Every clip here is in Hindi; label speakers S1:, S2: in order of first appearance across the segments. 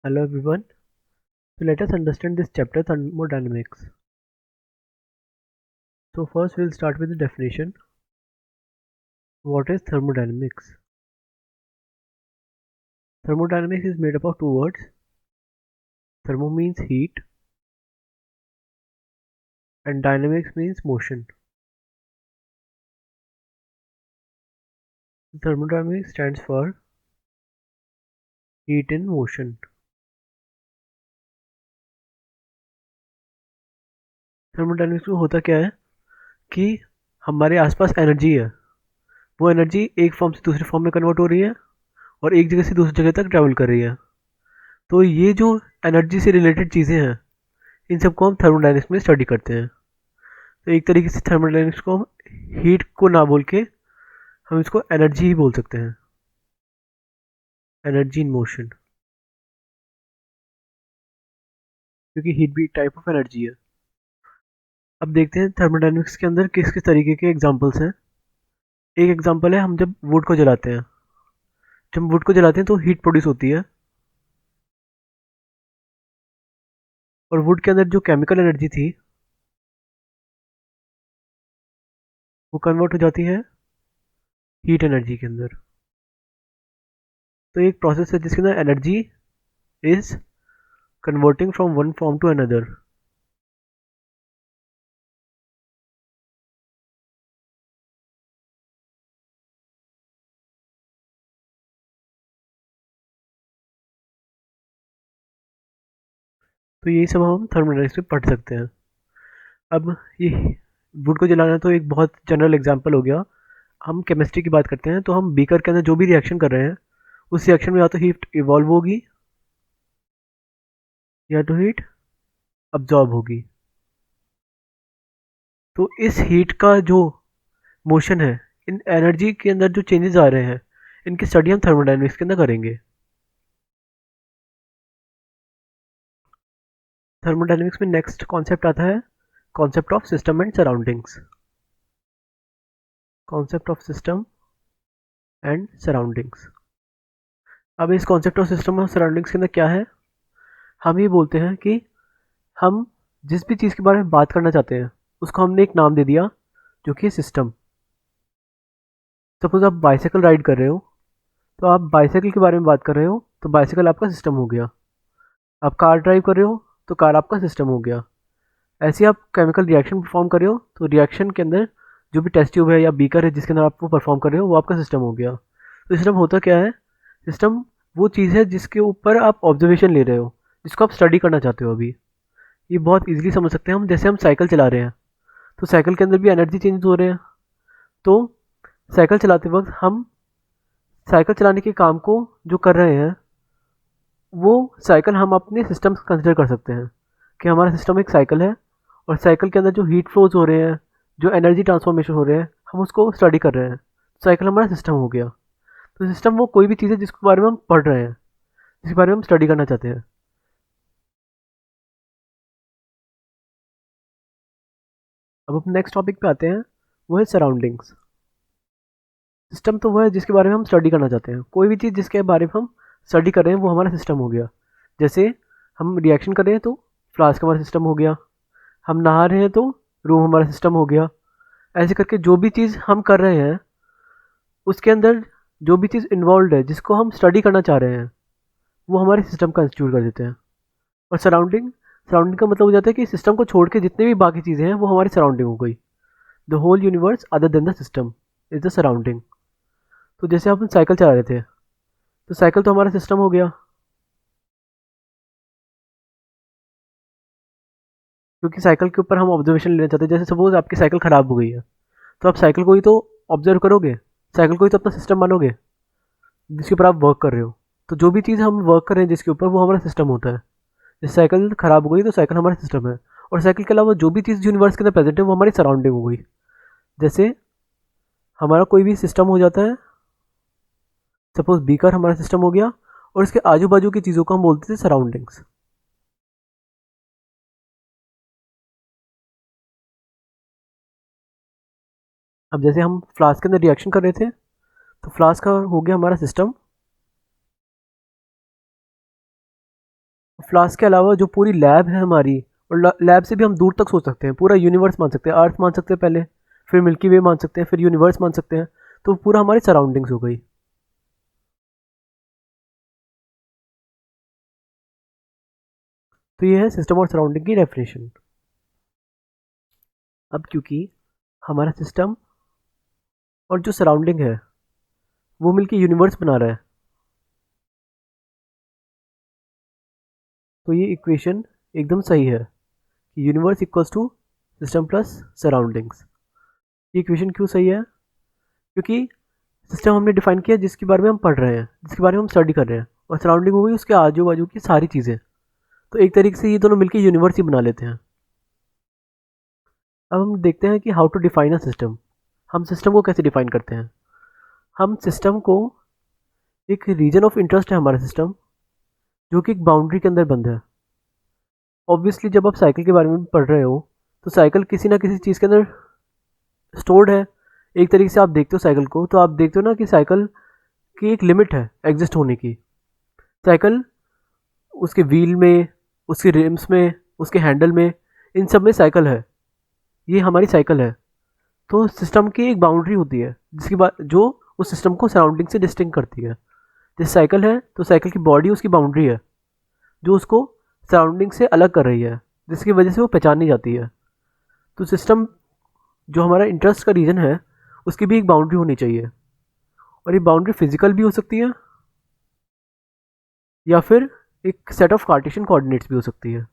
S1: Hello everyone. So let us understand this chapter thermodynamics. So first we'll start with the definition. What is thermodynamics? Thermodynamics is made up of two words. Thermo means heat and dynamics means motion. Thermodynamics stands for heat in motion. Thermodynamics में होता क्या है कि हमारे आसपास एनर्जी है, वो एनर्जी एक फॉर्म से दूसरे फॉर्म में कन्वर्ट हो रही है और एक जगह से दूसरी जगह तक ट्रैवल कर रही है। तो ये जो एनर्जी से रिलेटेड चीज़ें हैं, इन सबको हम थर्मोडायनेमिक्स में स्टडी करते हैं। तो एक तरीके से थर्मोडायनेमिक्स को हम हीट को ना बोल के हम इसको एनर्जी ही बोल सकते हैं, एनर्जी इन मोशन, क्योंकि हीट भी एक टाइप ऑफ एनर्जी है। अब देखते हैं थर्मोडायनेमिक्स के अंदर किस किस तरीके के एग्जांपल्स हैं। एक एग्जांपल है, हम जब वुड को जलाते हैं, जब वुड को जलाते हैं तो हीट प्रोड्यूस होती है और वुड के अंदर जो केमिकल एनर्जी थी वो कन्वर्ट हो जाती है हीट एनर्जी के अंदर। तो एक प्रोसेस है जिसके अंदर energy is converting from one form to another. तो यही सब हम थर्मोडायनेमिक्स में पढ़ सकते हैं। अब ये वुड को जलाना तो एक बहुत जनरल एग्जांपल हो गया। हम केमिस्ट्री की बात करते हैं तो हम बीकर के अंदर जो भी रिएक्शन कर रहे हैं उस रिएक्शन में या तो हीट इवॉल्व होगी या तो हीट अब्जॉर्ब होगी। तो इस हीट का जो मोशन है, इन एनर्जी के अंदर जो चेंजेस आ रहे हैं, इनकी स्टडी हम थर्मोडायनेमिक्स के अंदर करेंगे। थर्मोडायनेमिक्स में नेक्स्ट कॉन्सेप्ट आता है concept of system and surroundings. Concept of system and surroundings. अब इस कॉन्सेप्ट ऑफ सिस्टम और सराउंडिंग्स के अंदर क्या है, हम ये बोलते हैं कि हम जिस भी चीज़ के बारे में बात करना चाहते हैं उसको हमने एक नाम दे दिया जो कि सिस्टम। सपोज आप बाइसाइकिल राइड कर रहे हो, तो आप बाइसाइकिल के बारे में बात कर रहे हो तो बाइसाइकिल आपका सिस्टम हो गया। आप कार ड्राइव कर रहे हो तो कार आपका सिस्टम हो गया। ऐसे ही आप केमिकल रिएक्शन परफॉर्म कर रहे हो तो रिएक्शन के अंदर जो भी टेस्ट ट्यूब है या बीकर है जिसके अंदर आप वो परफॉर्म कर रहे हो वो आपका सिस्टम हो गया। तो सिस्टम होता क्या है, सिस्टम वो चीज़ है जिसके ऊपर आप ऑब्जर्वेशन ले रहे हो, जिसको आप स्टडी करना चाहते हो। अभी ये बहुत इजीली समझ सकते हैं हम, जैसे हम साइकिल चला रहे हैं तो साइकिल के अंदर भी एनर्जी चेंज हो रहे हैं। तो साइकिल चलाते वक्त हम साइकिल चलाने के काम को जो कर रहे हैं वो साइकिल हम अपने सिस्टम कंसिडर कर सकते हैं कि हमारा सिस्टम एक साइकिल है और साइकिल के अंदर जो हीट फ्लोज हो रहे हैं, जो एनर्जी ट्रांसफॉर्मेशन हो रहे हैं, हम उसको स्टडी कर रहे हैं। साइकिल हमारा सिस्टम हो गया। तो सिस्टम वो कोई भी चीज़ है जिसके बारे में हम पढ़ रहे हैं, जिसके बारे में हम स्टडी करना चाहते हैं। अब हम नेक्स्ट टॉपिक पे आते हैं, वो है सराउंडिंग्स। सिस्टम तो वो है जिसके बारे में हम स्टडी करना चाहते हैं, कोई भी चीज़ जिसके बारे में हम स्टडी कर रहे हैं वो हमारा सिस्टम हो गया। जैसे हम रिएक्शन कर रहे हैं तो फ्लास्क हमारा सिस्टम हो गया, हम नहा रहे हैं तो रूम हमारा सिस्टम हो गया। ऐसे करके जो भी चीज़ हम कर रहे हैं उसके अंदर जो भी चीज़ इन्वॉल्व है जिसको हम स्टडी करना चाह रहे हैं वो हमारे सिस्टम का इंस्टीट्यूट कर देते हैं। और सराउंडिंग, सराउंडिंग का मतलब हो जाता है कि सिस्टम को छोड़ के जितने भी बाकी चीज़ें हैं वो हमारी सराउंडिंग हो गई। The whole universe other than the system is the surrounding. तो जैसे हम साइकिल चला रहे थे तो साइकिल तो हमारा सिस्टम हो गया, क्योंकि साइकिल के ऊपर हम ऑब्जर्वेशन लेना चाहते हैं। जैसे सपोज आपकी साइकिल ख़राब हो गई है तो आप साइकिल को ही तो ऑब्जर्व करोगे, साइकिल को ही तो अपना सिस्टम मानोगे जिसके ऊपर आप वर्क कर रहे हो। तो जो भी चीज़ हम वर्क कर रहे हैं जिसके ऊपर, वो हमारा सिस्टम होता है। जैसे साइकिल ख़राब हो गई तो साइकिल हमारा सिस्टम है। और साइकिल के अलावा जो भी चीज़ यूनिवर्स के अंदर प्रेजेंट है वो हमारी सराउंडिंग हो गई। जैसे हमारा कोई भी सिस्टम हो जाता है, सपोज बीकर हमारा सिस्टम हो गया और इसके आजू बाजू की चीज़ों को हम बोलते थे सराउंडिंग्स। अब जैसे हम फ्लास्क के अंदर रिएक्शन कर रहे थे तो फ्लास्क का हो गया हमारा सिस्टम। फ्लास्क के अलावा जो पूरी लैब है हमारी, और लैब से भी हम दूर तक सोच सकते हैं, पूरा यूनिवर्स मान सकते हैं, अर्थ मान सकते हैं पहले, फिर मिल्की वे मान सकते हैं, फिर यूनिवर्स मान सकते हैं, तो पूरा हमारी सराउंडिंग्स हो गई। तो ये है सिस्टम और सराउंडिंग की डेफिनेशन। अब क्योंकि हमारा सिस्टम और जो सराउंडिंग है वो मिलके यूनिवर्स बना रहा है, तो ये इक्वेशन एकदम सही है कि universe equals to system plus surroundings. ये इक्वेशन क्यों सही है? क्योंकि सिस्टम हमने डिफाइन किया जिसके बारे में हम पढ़ रहे हैं, जिसके बारे में हम स्टडी कर रहे हैं, और सराउंडिंग हो गई उसके आजू बाजू की सारी चीज़ें। तो एक तरीके से ये दोनों मिलकर यूनिवर्स ही बना लेते हैं। अब हम देखते हैं कि how to define a system. हम सिस्टम को कैसे डिफाइन करते हैं? हम सिस्टम को, एक रीजन ऑफ इंटरेस्ट है हमारा सिस्टम, जो कि एक बाउंड्री के अंदर बंद है। ऑब्वियसली जब आप साइकिल के बारे में पढ़ रहे हो तो साइकिल किसी ना किसी चीज़ के अंदर स्टोर्ड है। एक तरीके से आप देखते हो साइकिल को, तो आप देखते हो ना कि साइकिल की एक लिमिट है एग्जिस्ट होने की। साइकिल उसके व्हील में, उसके रिम्स में, उसके हैंडल में, इन सब में साइकिल है। ये हमारी साइकिल है। तो सिस्टम की एक बाउंड्री होती है जिसकी बात जो उस सिस्टम को सराउंडिंग से डिस्टिंग करती है। जैसे साइकिल है तो साइकिल की बॉडी उसकी बाउंड्री है जो उसको सराउंडिंग से अलग कर रही है, जिसकी वजह से वो पहचानी जाती है। तो सिस्टम जो हमारा इंटरेस्ट का रीजन है उसकी भी एक बाउंड्री होनी चाहिए, और ये बाउंड्री फिजिकल भी हो सकती है या फिर एक सेट ऑफ कार्टेशियन कोऑर्डिनेट्स भी हो सकती है।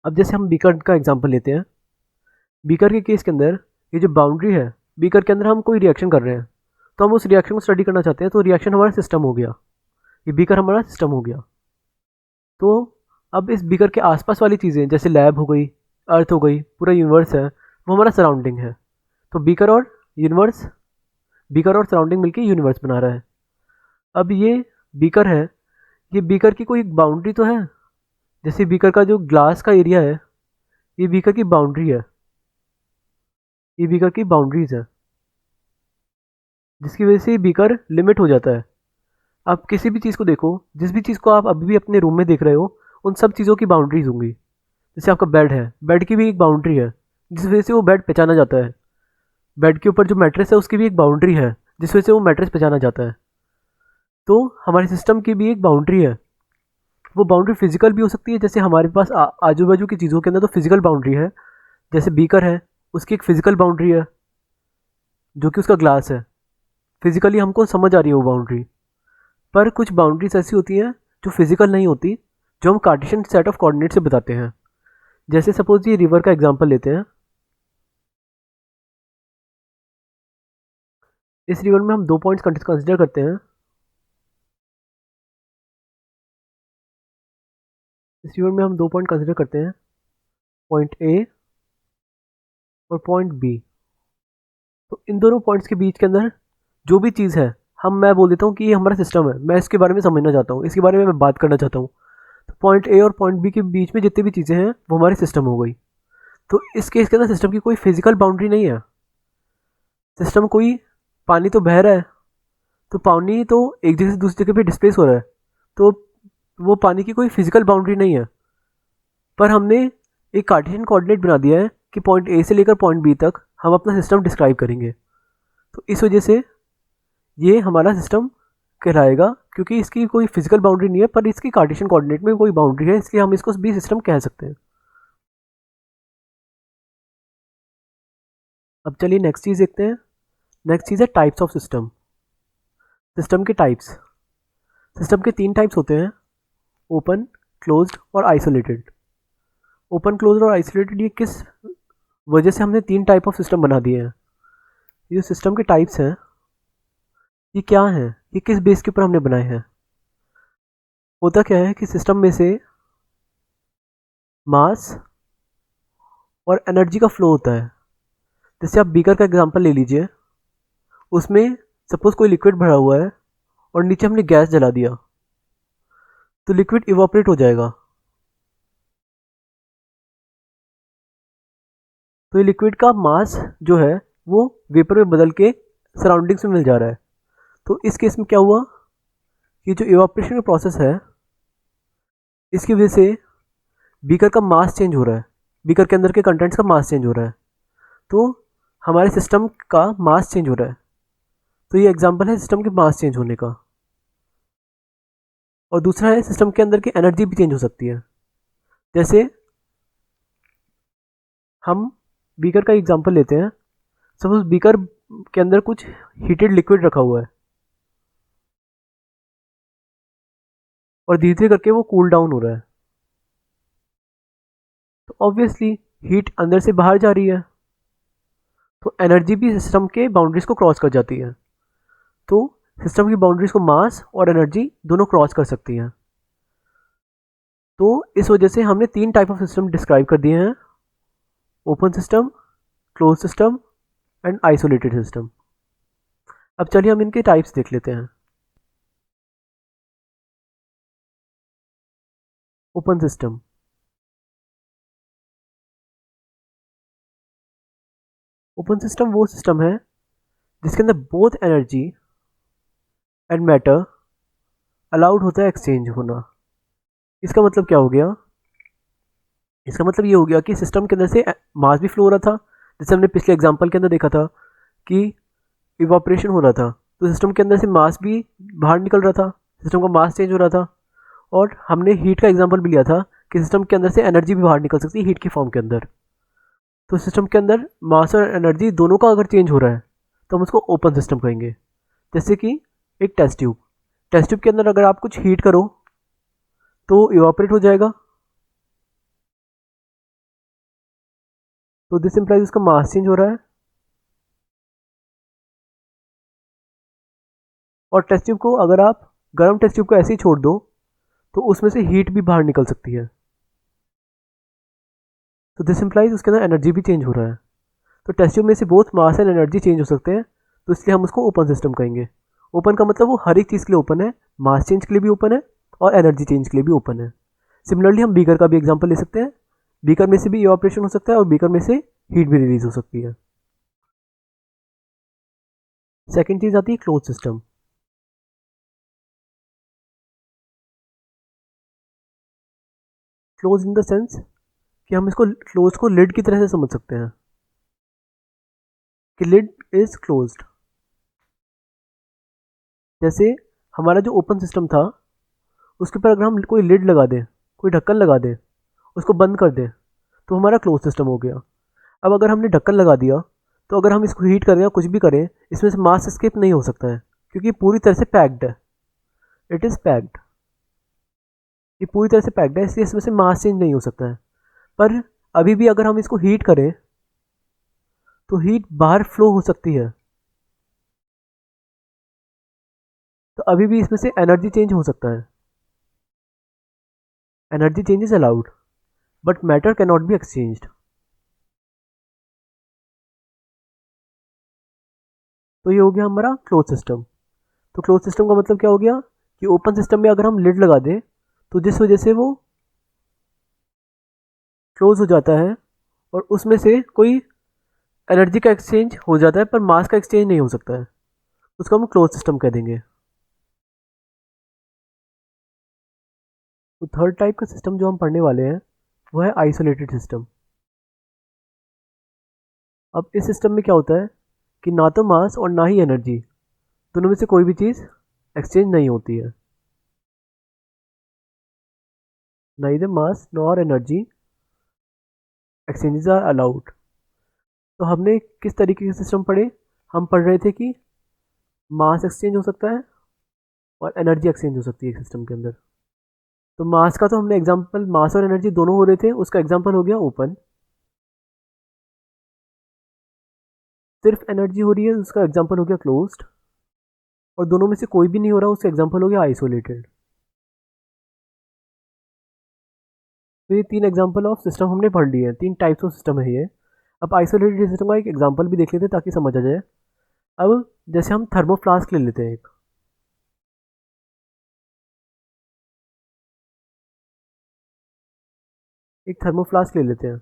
S1: अब जैसे हम बीकर का एग्जांपल लेते हैं। बीकर के केस के अंदर ये जो बाउंड्री है, बीकर के अंदर हम कोई रिएक्शन कर रहे हैं तो हम उस रिएक्शन को स्टडी करना चाहते हैं, तो रिएक्शन हमारा सिस्टम हो गया, ये बीकर हमारा सिस्टम हो गया। तो अब इस बीकर के आसपास वाली चीज़ें जैसे लैब हो गई, अर्थ हो गई, पूरा यूनिवर्स है, वो हमारा सराउंडिंग है। तो बीकर और सराउंडिंग मिलकर यूनिवर्स बना रहा है। अब ये बीकर है, ये बीकर की कोई बाउंड्री तो है। जैसे बीकर का जो ग्लास का एरिया है, ये बीकर की बाउंड्री है, ये बीकर की बाउंड्रीज है, जिसकी वजह से ये बीकर लिमिट हो जाता है। आप किसी भी चीज़ को देखो, जिस भी चीज़ को आप अभी भी अपने रूम में देख रहे हो, उन सब चीज़ों की बाउंड्रीज होंगी। जैसे आपका बेड है, बेड की भी एक बाउंड्री है जिस वजह से वो बेड पहचाना जाता है। बेड के ऊपर जो मैट्रेस है उसकी भी एक बाउंड्री है जिस वजह से वो मैट्रेस पहचाना जाता है। तो हमारे सिस्टम की भी एक बाउंड्री है। वो बाउंड्री फिजिकल भी हो सकती है, जैसे हमारे पास आजू बाजू की चीज़ों के अंदर तो फिजिकल बाउंड्री है। जैसे बीकर है, उसकी एक फिजिकल बाउंड्री है जो कि उसका ग्लास है, फिजिकली हमको समझ आ रही है वो बाउंड्री। पर कुछ बाउंड्रीज ऐसी होती हैं जो फिजिकल नहीं होती, जो हम कार्टेशियन सेट ऑफ कोऑर्डिनेट से बताते हैं। जैसे सपोज ये रिवर का एग्जांपल लेते हैं। इस रिवर में हम 2 पॉइंट्स कंसिडर करते हैं। इस रिवर में हम 2 पॉइंट कंसिडर करते हैं, पॉइंट ए और पॉइंट बी। तो इन दोनों पॉइंट्स के बीच के अंदर जो भी चीज़ है, मैं बोल देता हूँ कि ये हमारा सिस्टम है, मैं इसके बारे में समझना चाहता हूँ, इसके बारे में मैं बात करना चाहता हूँ। तो पॉइंट ए और पॉइंट बी के बीच में जितनी भी चीज़ें हैं वो हमारे सिस्टम हो गई। तो इस केस के अंदर सिस्टम की कोई फिजिकल बाउंड्री नहीं है। सिस्टम कोई, पानी तो बह रहा है, तो पानी तो एक जगह से दूसरी जगह पे डिस्प्लेस हो रहा है, तो वो पानी की कोई फिजिकल बाउंड्री नहीं है। पर हमने एक कार्टेशियन कोऑर्डिनेट बना दिया है कि पॉइंट ए से लेकर पॉइंट बी तक हम अपना सिस्टम डिस्क्राइब करेंगे। तो इस वजह से ये हमारा सिस्टम कहलाएगा, क्योंकि इसकी कोई फिजिकल बाउंड्री नहीं है पर इसकी कार्टेशियन कोऑर्डिनेट में कोई बाउंड्री है, इसलिए हम इसको भी सिस्टम कह सकते हैं। अब चलिए नेक्स्ट चीज़ देखते हैं। नेक्स्ट चीज़ है टाइप्स ऑफ सिस्टम। सिस्टम के टाइप्स। सिस्टम के 3 टाइप्स होते हैं, ओपन, क्लोज्ड और आइसोलेटेड। ओपन, क्लोज्ड और आइसोलेटेड, ये किस वजह से हमने 3 टाइप ऑफ सिस्टम बना दिए हैं? ये सिस्टम के टाइप्स हैं, ये क्या हैं, ये किस बेस के ऊपर हमने बनाए हैं? होता क्या है कि सिस्टम में से मास और एनर्जी का फ्लो होता है। जैसे आप बीकर का एग्जांपल ले लीजिए, उसमें सपोज कोई लिक्विड भरा हुआ है और नीचे हमने गैस जला दिया, तो लिक्विड इवापोरेट हो जाएगा। तो ये लिक्विड का मास जो है वो वेपर में बदल के सराउंडिंग्स में मिल जा रहा है। तो इस केस में क्या हुआ कि जो इवापोरेशन का प्रोसेस है इसकी वजह से बीकर का मास चेंज हो रहा है, बीकर के अंदर के कंटेंट्स का मास चेंज हो रहा है, तो हमारे सिस्टम का मास चेंज हो रहा है। तो ये एग्जांपल है सिस्टम के मास चेंज होने का। और दूसरा है सिस्टम के अंदर की एनर्जी भी चेंज हो सकती है। जैसे हम बीकर का एग्जांपल लेते हैं। सपोज बीकर के अंदर कुछ हीटेड लिक्विड रखा हुआ है और धीरे धीरे करके वो कूल डाउन हो रहा है, तो ऑब्वियसली हीट अंदर से बाहर जा रही है, तो एनर्जी भी सिस्टम के बाउंड्रीज को क्रॉस कर जाती है। तो सिस्टम की बाउंड्रीज को मास और एनर्जी दोनों क्रॉस कर सकती हैं। तो इस वजह से हमने 3 टाइप ऑफ सिस्टम डिस्क्राइब कर दिए हैं: open system, close system and isolated system. अब चलिए हम इनके टाइप्स देख लेते हैं। Open system. ओपन सिस्टम वो सिस्टम है जिसके अंदर both energy and matter allowed होता है एक्सचेंज होना। इसका मतलब क्या हो गया? इसका मतलब ये हो गया कि सिस्टम के अंदर से मास भी फ्लो हो रहा था, जैसे हमने पिछले एग्जांपल के अंदर देखा था कि इवापोरेशन हो रहा था, तो सिस्टम के अंदर से मास भी बाहर निकल रहा था, सिस्टम का मास चेंज हो रहा था। और हमने हीट का एग्जांपल भी लिया था कि सिस्टम के अंदर से एनर्जी भी बाहर निकल सकती है हीट की फॉर्म के अंदर। तो सिस्टम के अंदर मास और एनर्जी दोनों का अगर चेंज हो रहा है तो हम उसको ओपन सिस्टम कहेंगे। जैसे कि एक टेस्ट ट्यूब के अंदर अगर आप कुछ हीट करो तो इवापोरेट हो जाएगा, तो दिस इंप्लाइज उसका मास चेंज हो रहा है। और टेस्ट ट्यूब को अगर आप गर्म टेस्ट ट्यूब को ऐसे ही छोड़ दो तो उसमें से हीट भी बाहर निकल सकती है, तो दिस इंप्लाइज उसके अंदर एनर्जी भी चेंज हो रहा है। तो टेस्ट ट्यूब में से both mass and energy change हो सकते हैं, तो इसलिए हम उसको ओपन सिस्टम कहेंगे। ओपन का मतलब वो हर एक चीज़ के लिए ओपन है, मास चेंज के लिए भी ओपन है और एनर्जी चेंज के लिए भी ओपन है। सिमिलरली हम बीकर का भी एग्जाम्पल ले सकते हैं। बीकर में से भी इवापोरेशन हो सकता है और बीकर में से हीट भी रिलीज हो सकती है। सेकेंड चीज़ आती है close system. Close in the sense कि हम इसको क्लोज को लिड की तरह से समझ सकते हैं कि लिड इज क्लोज्ड। जैसे हमारा जो ओपन सिस्टम था उसके ऊपर अगर हम कोई लिड लगा दें, कोई ढक्कन लगा दें, उसको बंद कर दें, तो हमारा क्लोज सिस्टम हो गया। अब अगर हमने ढक्कन लगा दिया तो अगर हम इसको हीट करें या कुछ भी करें, इसमें से मास एस्केप नहीं हो सकता है क्योंकि पूरी तरह से पैक्ड है। इट इज़ पैक्ड, ये पूरी तरह से पैक्ड है, इसलिए इसमें से मास चेंज नहीं हो सकता है। पर अभी भी अगर हम इसको हीट करें तो हीट बाहर फ्लो हो सकती है, तो अभी भी इसमें से एनर्जी चेंज हो सकता है। Energy change is allowed but matter can not be exchanged. तो ये हो गया हमारा क्लोज सिस्टम। तो क्लोज सिस्टम का मतलब क्या हो गया कि ओपन सिस्टम में अगर हम लिड लगा दें तो जिस वजह से वो क्लोज हो जाता है और उसमें से कोई एनर्जी का एक्सचेंज हो जाता है पर मास का एक्सचेंज नहीं हो सकता है, उसको हम क्लोज सिस्टम कह देंगे। तो थर्ड टाइप का सिस्टम जो हम पढ़ने वाले हैं वो है आइसोलेटेड सिस्टम। अब इस सिस्टम में क्या होता है कि ना तो मास और ना ही एनर्जी, दोनों में से कोई भी चीज़ एक्सचेंज नहीं होती है। Neither mass nor energy exchanges are allowed. तो हमने किस तरीके के सिस्टम पढ़े? हम पढ़ रहे थे कि मास एक्सचेंज हो सकता है और एनर्जी एक्सचेंज हो सकती है सिस्टम के अंदर। तो मास का तो हमने एग्जांपल, मास और एनर्जी दोनों हो रहे थे, उसका एग्जांपल हो गया ओपन। सिर्फ एनर्जी हो रही है, उसका एग्जांपल हो गया क्लोज्ड। और दोनों में से कोई भी नहीं हो रहा, उसका एग्जांपल हो गया आइसोलेटेड। तो ये 3 एग्जांपल ऑफ सिस्टम हमने पढ़ लिए हैं, 3 टाइप्स ऑफ सिस्टम है ये। अब आइसोलेटेड सिस्टम का एक एग्जांपल भी देख लेते हैं ताकि समझ आ जाए। अब जैसे हम थर्मोफ्लास्क ले लेते हैं, एक थर्मोफ्लास्क ले लेते हैं।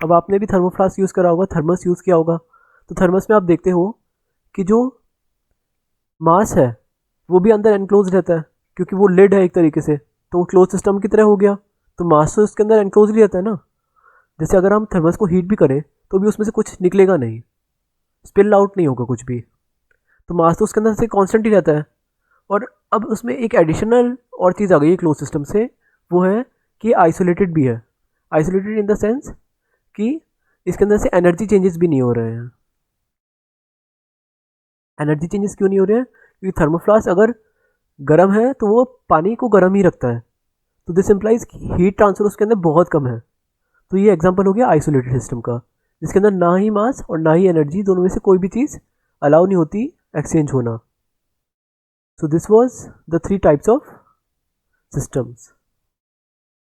S1: अब आपने भी थर्मोफ्लास्क यूज़ करा होगा, थर्मस यूज़ किया होगा। तो थर्मस में आप देखते हो कि जो मास है वो भी अंदर एनक्लोज रहता है, क्योंकि वो लिड है एक तरीके से, तो वो क्लोज सिस्टम की तरह हो गया, तो मास तो उसके अंदर एनक्लोज ही रहता है ना। जैसे अगर हम थर्मस को हीट भी करें तो भी उसमें से कुछ निकलेगा नहीं, स्पिल आउट नहीं होगा कुछ भी, तो मास तो उसके अंदर से कांस्टेंट ही रहता है। और अब उसमें एक एडिशनल और चीज़ आ गई है क्लोज सिस्टम से, वो है कि आइसोलेटेड भी है। आइसोलेटेड इन द सेंस कि इसके अंदर से एनर्जी चेंजेस भी नहीं हो रहे हैं। एनर्जी चेंजेस क्यों नहीं हो रहे हैं? क्योंकि थर्मोफ्लास्क अगर गर्म है तो वो पानी को गर्म ही रखता है, तो दिस इम्प्लाइज हीट ट्रांसफर उसके अंदर बहुत कम है। तो ये एग्जांपल हो गया आइसोलेटेड सिस्टम का, जिसके अंदर ना ही मास और ना ही एनर्जी, दोनों में से कोई भी चीज़ अलाउ नहीं होती एक्सचेंज होना। So this was the 3 types of systems.